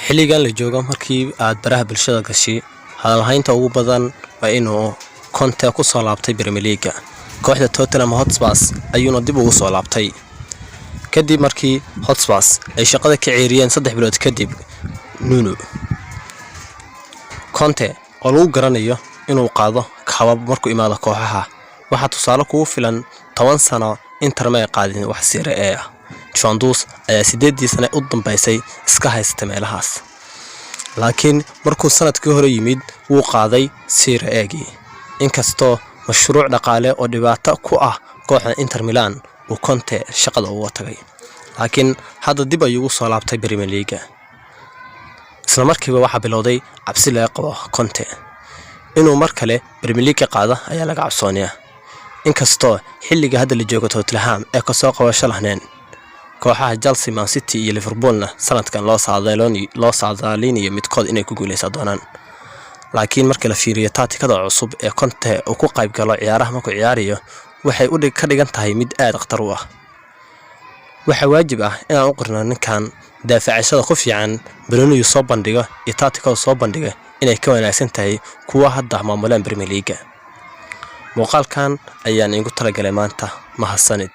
xilligan la joogo markii aad baraha bulshada gashay hadalhaynta ugu badan waa inuu Conte ku soo laabtay Premier League kooxda Tottenham Hotspur ayuuna dib ugu soo laabtay kadib markii Hotspur ay shaqada ka ceeriyeen 3 bilood kadib Nuno Conte oo lagu garanayo inuu qaado kabab markuu imaado kooxaha waxa tusaale ku filan 10 sano Inter ma qaadin wax Serie A Juventus ayaa 8 sano u dambeysay iska haysta meelahaas laakiin markuu sanadkii hore yimid wuu qaaday Serie A inkastoo mashruuc dhaqaale oo dhibaato ku ah kooxda Inter Milan uu Conte shaqada uga tagay laakiin hadda dib ayuu soo laabtay Premier League isla markiiba waxa bilowday cabsi laga qabo Conte inuu mar kale Premier League qaado ayaa laga cabsoonaya inkastoo xilliga hadda la joogo Tottenham ee ka soo qabasho lahayn kooxaha Chelsea Man City iyo Liverpoolna sanadkan loo saadaalinayo midkood inay ku guuleysan doonaan laakiin marka la fiiriyo tacticada cusub ee Conte uu ku qayb galo ciyaaraha markuu ciyaariyo waxay u dhigan tahay mid aad khatar u ah waxa waajib ah in aan u qorno ninkan daafacashada ku fiican Bruno soo bandhigo iyo tacticada soo bandhiga inay ka wanaagsan tahay kuwa hadda maamulaan Premier League muuqaalkan ayaan igu talagalay maanta mahadsanid